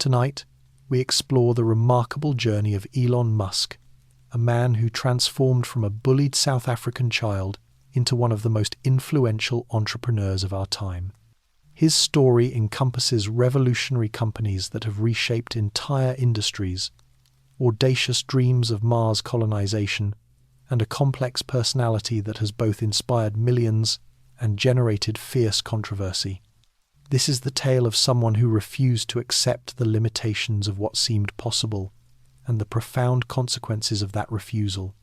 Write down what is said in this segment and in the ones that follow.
Tonight, we explore the remarkable journey of Elon Musk, a man who transformed from a bullied South African child into one of the most influential entrepreneurs of our time. His story encompasses revolutionary companies that have reshaped entire industries, audacious dreams of Mars colonization, and a complex personality that has both inspired millions and generated fierce controversy. This is the tale of someone who refused to accept the limitations of what seemed possible and the profound consequences of that refusal.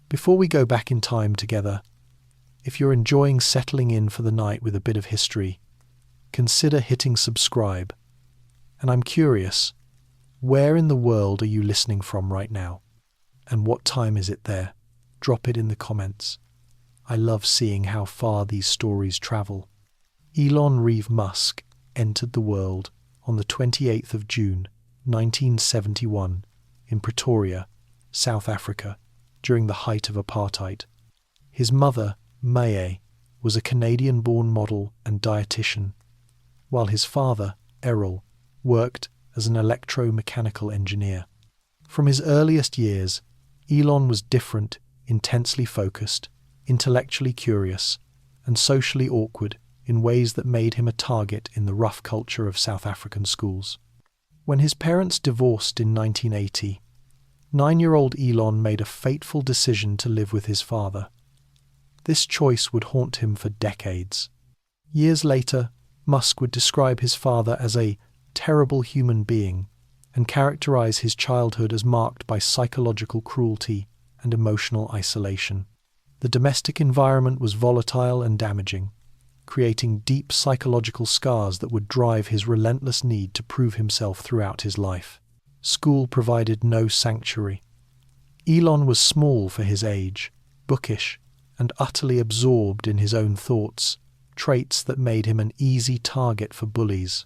Before we go back in time together, if you're enjoying settling in for the night with a bit of history, consider hitting subscribe. And I'm curious, where in the world are you listening from right now? And what time is it there? Drop it in the comments. I love seeing how far these stories travel. Elon Reeve Musk entered the world on the 28th of June, 1971, in Pretoria, South Africa, during the height of apartheid. His mother, Mae, was a Canadian-born model and dietitian, while his father, Errol, worked as an electromechanical engineer. From his earliest years, Elon was different, intensely focused, intellectually curious, and socially awkward in ways that made him a target in the rough culture of South African schools. When his parents divorced in 1980, 9-year-old Elon made a fateful decision to live with his father. This choice would haunt him for decades. Years later, Musk would describe his father as a terrible human being and characterize his childhood as marked by psychological cruelty and emotional isolation. The domestic environment was volatile and damaging, creating deep psychological scars that would drive his relentless need to prove himself throughout his life. School provided no sanctuary. Elon was small for his age, bookish, and utterly absorbed in his own thoughts, traits that made him an easy target for bullies.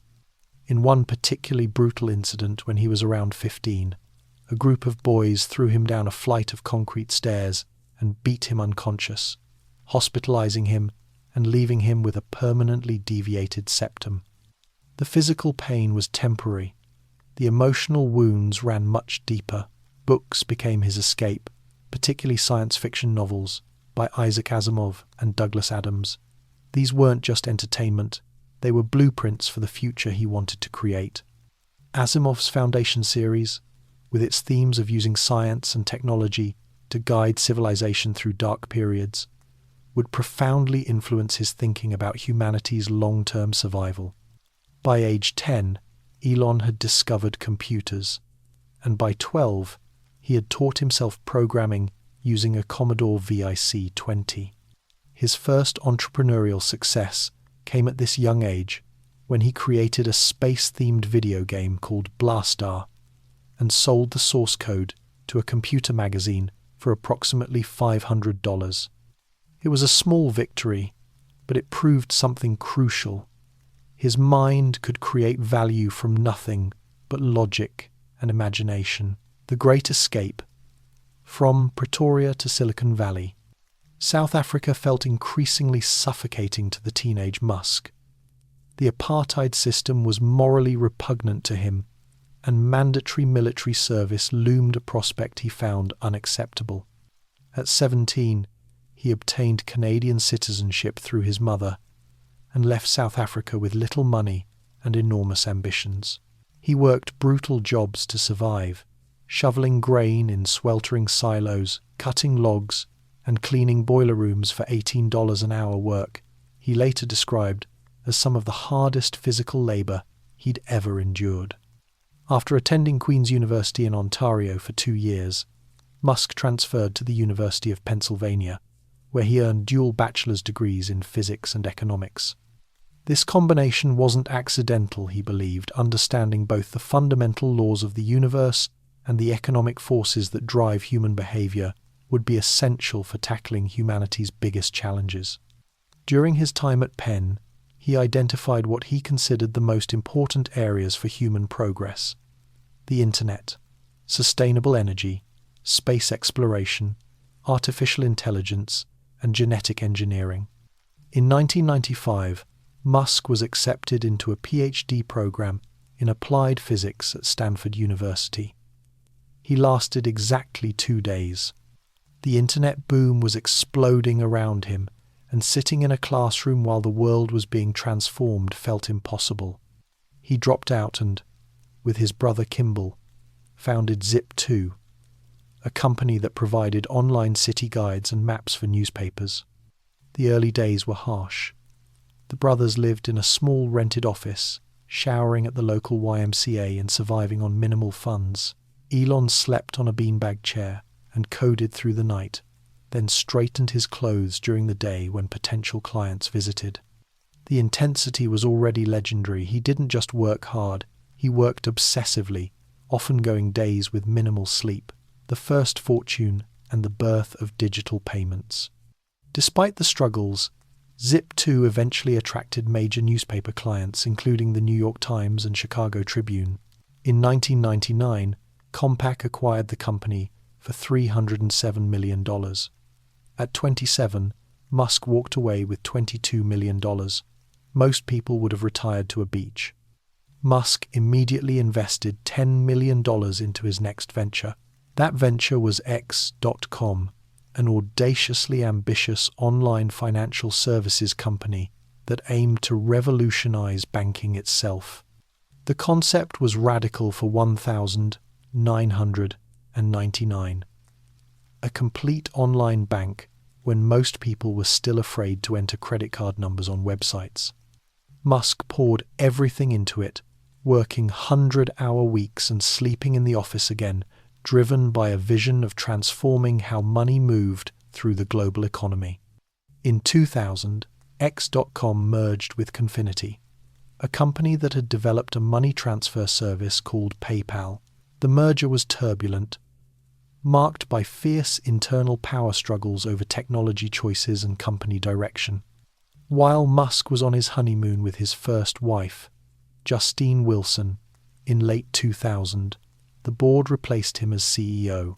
In one particularly brutal incident when he was around 15, a group of boys threw him down a flight of concrete stairs and beat him unconscious, hospitalizing him and leaving him with a permanently deviated septum. The physical pain was temporary. The emotional wounds ran much deeper. Books became his escape, particularly science fiction novels by Isaac Asimov and Douglas Adams. These weren't just entertainment, they were blueprints for the future he wanted to create. Asimov's Foundation series, with its themes of using science and technology to guide civilization through dark periods, would profoundly influence his thinking about humanity's long-term survival. By age 10, Elon had discovered computers, and by 12, he had taught himself programming using a Commodore VIC-20. His first entrepreneurial success came at this young age when he created a space-themed video game called Blastar and sold the source code to a computer magazine for approximately $500. It was a small victory, but it proved something crucial. His mind could create value from nothing but logic and imagination. The Great Escape. From Pretoria to Silicon Valley, South Africa felt increasingly suffocating to the teenage Musk. The apartheid system was morally repugnant to him, and mandatory military service loomed a prospect he found unacceptable. At 17, he obtained Canadian citizenship through his mother and left South Africa with little money and enormous ambitions. He worked brutal jobs to survive, shoveling grain in sweltering silos, cutting logs, and cleaning boiler rooms for $18 an hour work he later described as some of the hardest physical labour he'd ever endured. After attending Queen's University in Ontario for 2 years, Musk transferred to the University of Pennsylvania, where he earned dual bachelor's degrees in physics and economics. This combination wasn't accidental, he believed. Understanding both the fundamental laws of the universe and the economic forces that drive human behaviour would be essential for tackling humanity's biggest challenges. During his time at Penn, he identified what he considered the most important areas for human progress: the internet, sustainable energy, space exploration, artificial intelligence, and genetic engineering. In 1995, Musk was accepted into a PhD program in applied physics at Stanford University. He lasted exactly 2 days. The internet boom was exploding around him, and sitting in a classroom while the world was being transformed felt impossible. He dropped out and, with his brother Kimball, founded Zip2, a company that provided online city guides and maps for newspapers. The early days were harsh. The brothers lived in a small rented office, showering at the local YMCA and surviving on minimal funds. Elon slept on a beanbag chair and coded through the night, then straightened his clothes during the day when potential clients visited. The intensity was already legendary. He didn't just work hard, he worked obsessively, often going days with minimal sleep. The first fortune and the birth of digital payments. Despite the struggles, Zip2 eventually attracted major newspaper clients, including the New York Times and Chicago Tribune. In 1999, Compaq acquired the company for $307 million. At 27, Musk walked away with $22 million. Most people would have retired to a beach. Musk immediately invested $10 million into his next venture. That venture was X.com, an audaciously ambitious online financial services company that aimed to revolutionize banking itself. The concept was radical for 1,999. A complete online bank when most people were still afraid to enter credit card numbers on websites. Musk poured everything into it, working 100-hour weeks and sleeping in the office again, driven by a vision of transforming how money moved through the global economy. In 2000, X.com merged with Confinity, a company that had developed a money transfer service called PayPal. The merger was turbulent, marked by fierce internal power struggles over technology choices and company direction. While Musk was on his honeymoon with his first wife, Justine Wilson, in late 2000, the board replaced him as CEO.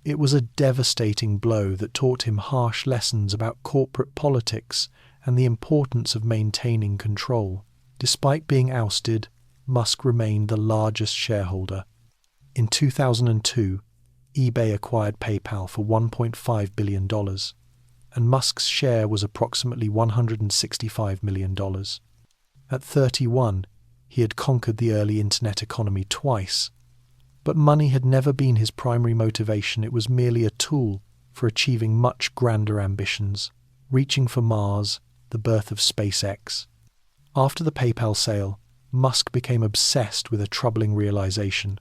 It was a devastating blow that taught him harsh lessons about corporate politics and the importance of maintaining control. Despite being ousted, Musk remained the largest shareholder. In 2002, eBay acquired PayPal for $1.5 billion, and Musk's share was approximately $165 million. At 31, he had conquered the early internet economy twice. But money had never been his primary motivation. It was merely a tool for achieving much grander ambitions, reaching for Mars, the birth of SpaceX. After the PayPal sale, Musk became obsessed with a troubling realization.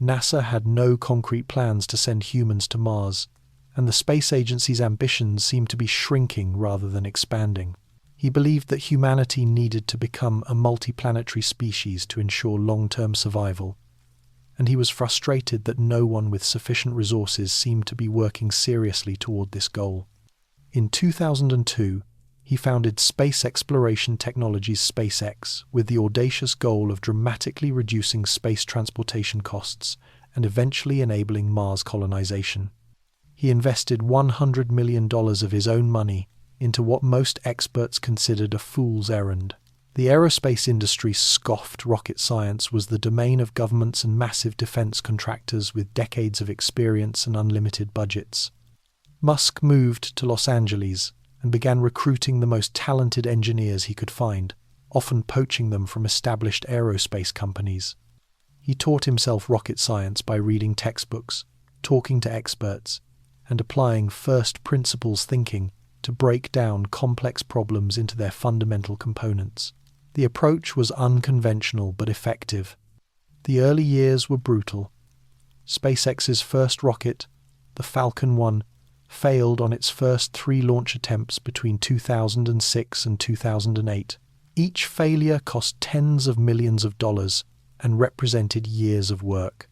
NASA had no concrete plans to send humans to Mars, and the space agency's ambitions seemed to be shrinking rather than expanding. He believed that humanity needed to become a multiplanetary species to ensure long-term survival, and he was frustrated that no one with sufficient resources seemed to be working seriously toward this goal. In 2002, he founded space exploration technologies SpaceX with the audacious goal of dramatically reducing space transportation costs and eventually enabling Mars colonization. He invested $100 million of his own money into what most experts considered a fool's errand. The aerospace industry scoffed rocket science was the domain of governments and massive defense contractors with decades of experience and unlimited budgets. Musk moved to Los Angeles and began recruiting the most talented engineers he could find, often poaching them from established aerospace companies. He taught himself rocket science by reading textbooks, talking to experts, and applying first principles thinking to break down complex problems into their fundamental components. The approach was unconventional but effective. The early years were brutal. SpaceX's first rocket, the Falcon 1, failed on its first 3 launch attempts between 2006 and 2008. Each failure cost tens of millions of dollars and represented years of work.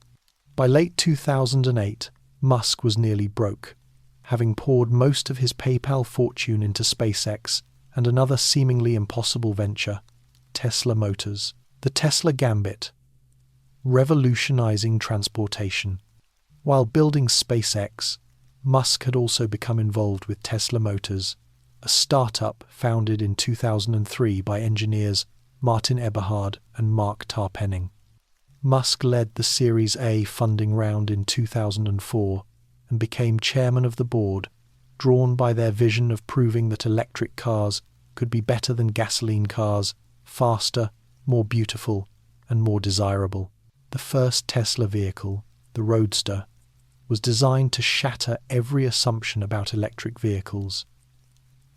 By late 2008, Musk was nearly broke, having poured most of his PayPal fortune into SpaceX and another seemingly impossible venture, Tesla Motors. The Tesla Gambit, revolutionizing transportation. While building SpaceX, Musk had also become involved with Tesla Motors, a startup founded in 2003 by engineers Martin Eberhard and Mark Tarpenning. Musk led the Series A funding round in 2004 and became chairman of the board, drawn by their vision of proving that electric cars could be better than gasoline cars, faster, more beautiful, and more desirable. The first Tesla vehicle, the Roadster, was designed to shatter every assumption about electric vehicles.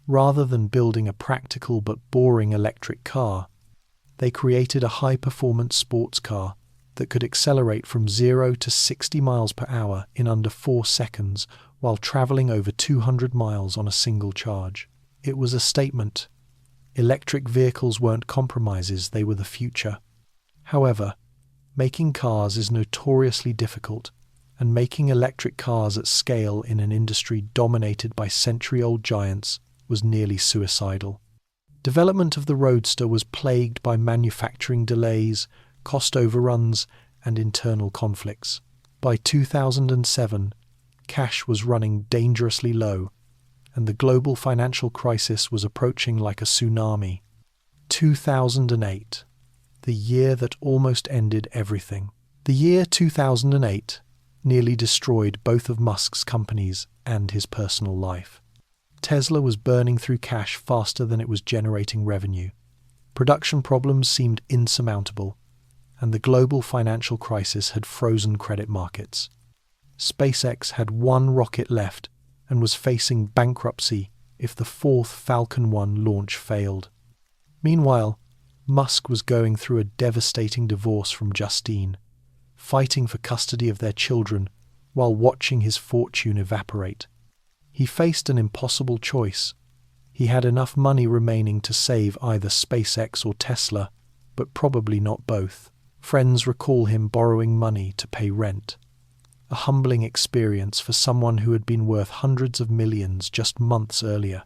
Rather than building a practical but boring electric car, they created a high-performance sports car that could accelerate from 0 to 60 miles per hour in under 4 seconds while traveling over 200 miles on a single charge. It was a statement. Electric vehicles weren't compromises, they were the future. However, making cars is notoriously difficult, and making electric cars at scale in an industry dominated by century-old giants was nearly suicidal. Development of the Roadster was plagued by manufacturing delays, cost overruns, and internal conflicts. By 2007, cash was running dangerously low, and the global financial crisis was approaching like a tsunami. 2008, the year that almost ended everything. The year 2008 nearly destroyed both of Musk's companies and his personal life. Tesla was burning through cash faster than it was generating revenue. Production problems seemed insurmountable, and the global financial crisis had frozen credit markets. SpaceX had one rocket left and was facing bankruptcy if the fourth Falcon 1 launch failed. Meanwhile, Musk was going through a devastating divorce from Justine, fighting for custody of their children while watching his fortune evaporate. He faced an impossible choice. He had enough money remaining to save either SpaceX or Tesla, but probably not both. Friends recall him borrowing money to pay rent. A humbling experience for someone who had been worth hundreds of millions just months earlier.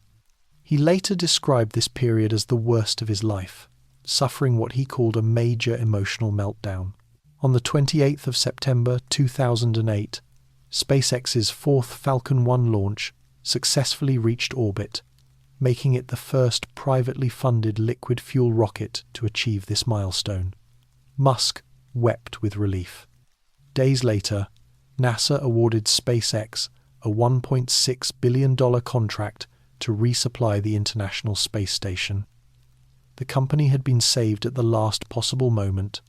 He later described this period as the worst of his life, suffering what he called a major emotional meltdown. On the 28th of September 2008, SpaceX's fourth Falcon 1 launch successfully reached orbit, making it the first privately funded liquid fuel rocket to achieve this milestone. Musk wept with relief. Days later, NASA awarded SpaceX a $1.6 billion contract to resupply the International Space Station. The company had been saved at the last possible moment.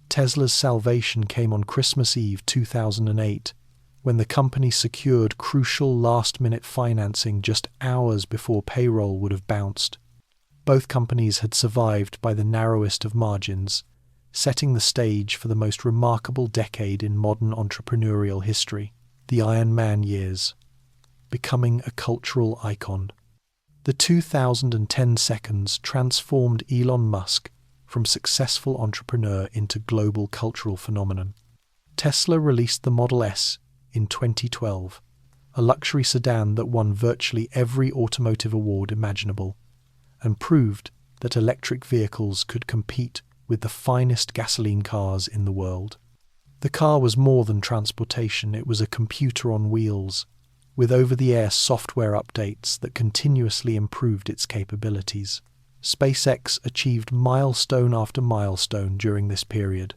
Tesla's salvation came on Christmas Eve 2008, when the company secured crucial last-minute financing just hours before payroll would have bounced. Both companies had survived by the narrowest of margins, setting the stage for the most remarkable decade in modern entrepreneurial history, the Iron Man years, becoming a cultural icon. The 2010 seconds transformed Elon Musk from successful entrepreneur into global cultural phenomenon. Tesla released the Model S in 2012, a luxury sedan that won virtually every automotive award imaginable, and proved that electric vehicles could compete with the finest gasoline cars in the world. The car was more than transportation, it was a computer on wheels, with over-the-air software updates that continuously improved its capabilities. SpaceX achieved milestone after milestone during this period.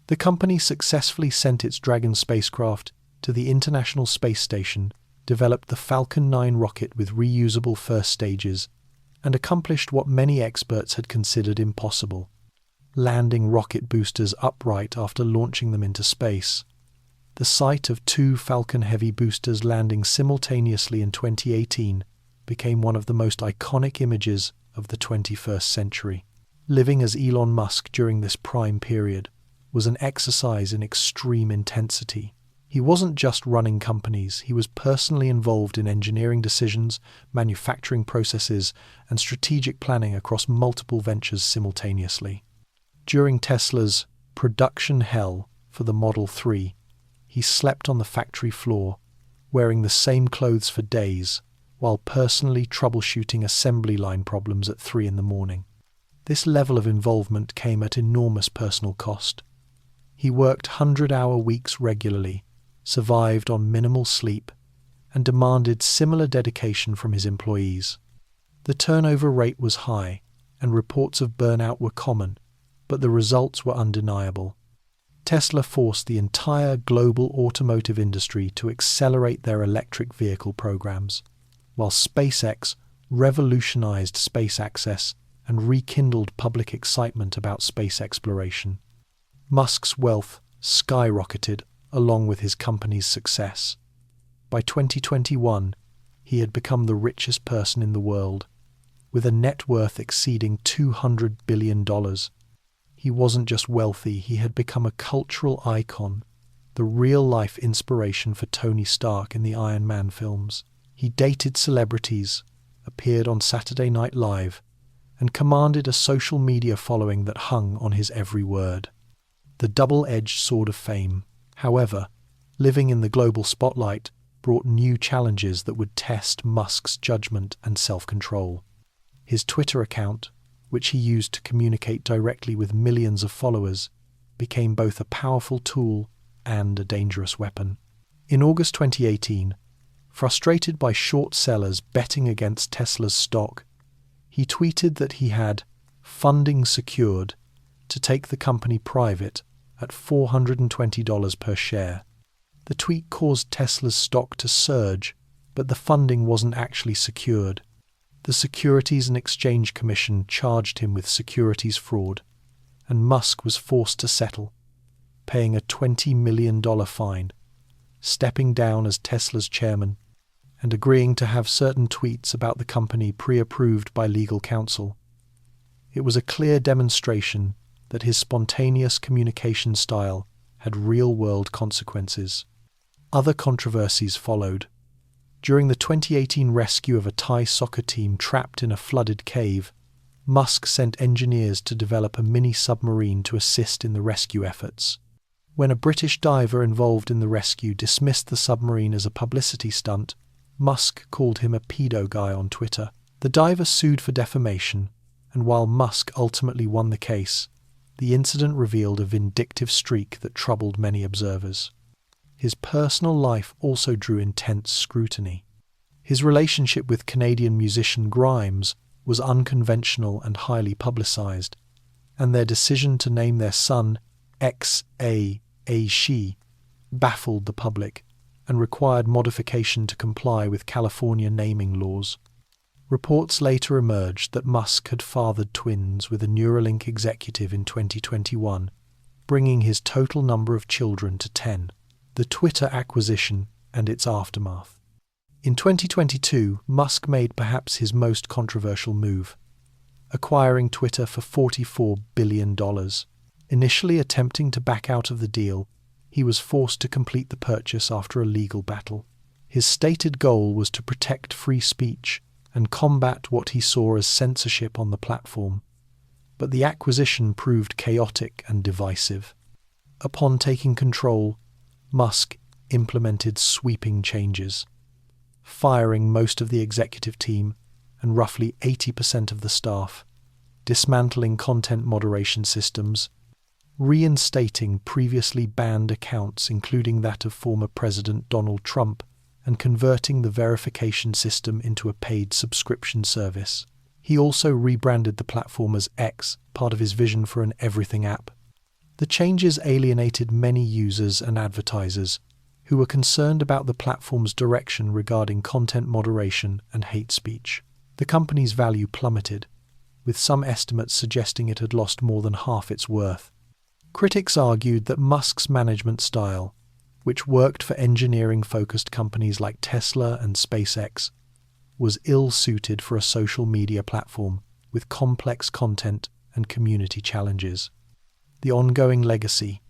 The company successfully sent its Dragon spacecraft to the International Space Station, developed the Falcon 9 rocket with reusable first stages, and accomplished what many experts had considered impossible: landing rocket boosters upright after launching them into space. The sight of two Falcon Heavy boosters landing simultaneously in 2018 became one of the most iconic images of the 21st century. Living as Elon Musk during this prime period was an exercise in extreme intensity. He wasn't just running companies, he was personally involved in engineering decisions, manufacturing processes, and strategic planning across multiple ventures simultaneously. During Tesla's production hell for the Model 3, he slept on the factory floor, wearing the same clothes for days, while personally troubleshooting assembly line problems at 3 in the morning. This level of involvement came at enormous personal cost. He worked 100-hour weeks regularly, survived on minimal sleep, and demanded similar dedication from his employees. The turnover rate was high, and reports of burnout were common, but the results were undeniable. Tesla forced the entire global automotive industry to accelerate their electric vehicle programs, while SpaceX revolutionized space access and rekindled public excitement about space exploration. Musk's wealth skyrocketed along with his company's success. By 2021, he had become the richest person in the world, with a net worth exceeding $200 billion. He wasn't just wealthy, he had become a cultural icon, the real-life inspiration for Tony Stark in the Iron Man films. He dated celebrities, appeared on Saturday Night Live, and commanded a social media following that hung on his every word. The double-edged sword of fame, however, living in the global spotlight, brought new challenges that would test Musk's judgment and self-control. His Twitter account, which he used to communicate directly with millions of followers, became both a powerful tool and a dangerous weapon. In August 2018, frustrated by short sellers betting against Tesla's stock, he tweeted that he had funding secured to take the company private at $420 per share. The tweet caused Tesla's stock to surge, but the funding wasn't actually secured. The Securities and Exchange Commission charged him with securities fraud, and Musk was forced to settle, paying a $20 million fine, stepping down as Tesla's chairman, and agreeing to have certain tweets about the company pre-approved by legal counsel. It was a clear demonstration that his spontaneous communication style had real-world consequences. Other controversies followed. During the 2018 rescue of a Thai soccer team trapped in a flooded cave, Musk sent engineers to develop a mini-submarine to assist in the rescue efforts. When a British diver involved in the rescue dismissed the submarine as a publicity stunt, Musk called him a pedo guy on Twitter. The diver sued for defamation, and while Musk ultimately won the case, the incident revealed a vindictive streak that troubled many observers. His personal life also drew intense scrutiny. His relationship with Canadian musician Grimes was unconventional and highly publicized, and their decision to name their son X.A.A. baffled the public and required modification to comply with California naming laws. Reports later emerged that Musk had fathered twins with a Neuralink executive in 2021, bringing his total number of children to 10. The Twitter acquisition and its aftermath. In 2022, Musk made perhaps his most controversial move, acquiring Twitter for $44 billion. Initially attempting to back out of the deal, he was forced to complete the purchase after a legal battle. His stated goal was to protect free speech and combat what he saw as censorship on the platform, but the acquisition proved chaotic and divisive. Upon taking control, Musk implemented sweeping changes, firing most of the executive team and roughly 80% of the staff, dismantling content moderation systems, reinstating previously banned accounts including that of former President Donald Trump, and converting the verification system into a paid subscription service. He also rebranded the platform as X, part of his vision for an everything app. The changes alienated many users and advertisers who were concerned about the platform's direction regarding content moderation and hate speech. The company's value plummeted, with some estimates suggesting it had lost more than half its worth. Critics argued that Musk's management style, which worked for engineering-focused companies like Tesla and SpaceX, was ill-suited for a social media platform with complex content and community challenges. The ongoing legacy,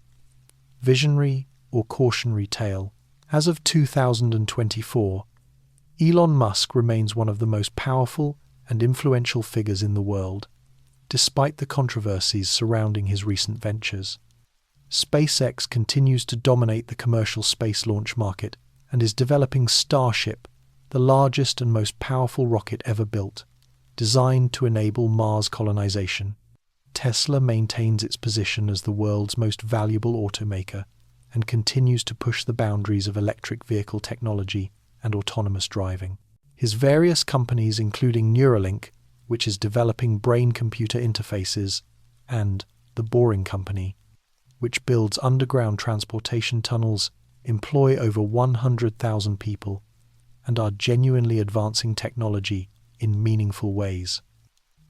visionary or cautionary tale. As of 2024, Elon Musk remains one of the most powerful and influential figures in the world, despite the controversies surrounding his recent ventures. SpaceX continues to dominate the commercial space launch market and is developing Starship, the largest and most powerful rocket ever built, designed to enable Mars colonization. Tesla maintains its position as the world's most valuable automaker and continues to push the boundaries of electric vehicle technology and autonomous driving. His various companies, including Neuralink, which is developing brain-computer interfaces, and The Boring Company, which builds underground transportation tunnels, employ over 100,000 people, and are genuinely advancing technology in meaningful ways.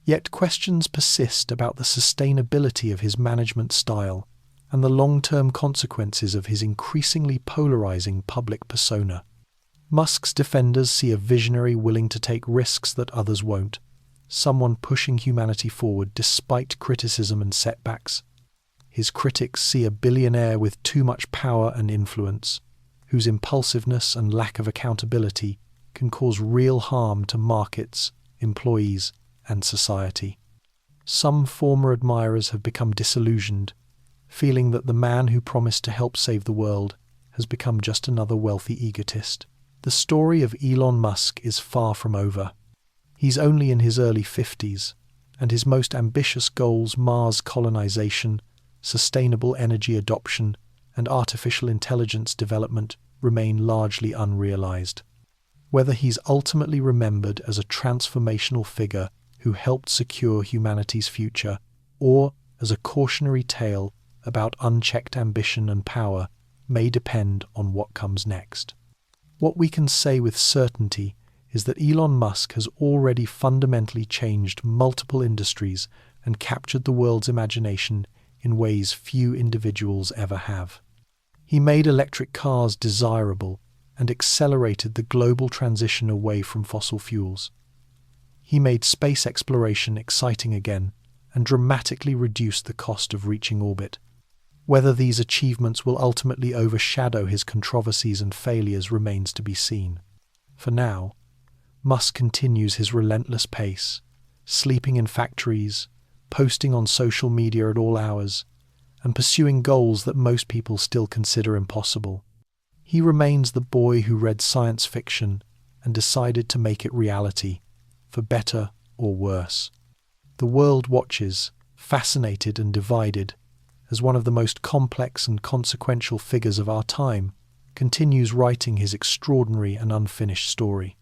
Yet questions persist about the sustainability of his management style and the long-term consequences of his increasingly polarizing public persona. Musk's defenders see a visionary willing to take risks that others won't, someone pushing humanity forward despite criticism and setbacks. His critics see a billionaire with too much power and influence, whose impulsiveness and lack of accountability can cause real harm to markets, employees, and society. Some former admirers have become disillusioned, feeling that the man who promised to help save the world has become just another wealthy egotist. The story of Elon Musk is far from over. He's only in his early 50s, and his most ambitious goals, Mars colonization, sustainable energy adoption, and artificial intelligence development, remain largely unrealized. Whether he's ultimately remembered as a transformational figure who helped secure humanity's future, or as a cautionary tale about unchecked ambition and power, may depend on what comes next. What we can say with certainty is that Elon Musk has already fundamentally changed multiple industries and captured the world's imagination in ways few individuals ever have. He made electric cars desirable and accelerated the global transition away from fossil fuels. He made space exploration exciting again and dramatically reduced the cost of reaching orbit. Whether these achievements will ultimately overshadow his controversies and failures remains to be seen. For now, Musk continues his relentless pace, sleeping in factories, posting on social media at all hours, and pursuing goals that most people still consider impossible. He remains the boy who read science fiction and decided to make it reality, for better or worse. The world watches, fascinated and divided, as one of the most complex and consequential figures of our time continues writing his extraordinary and unfinished story.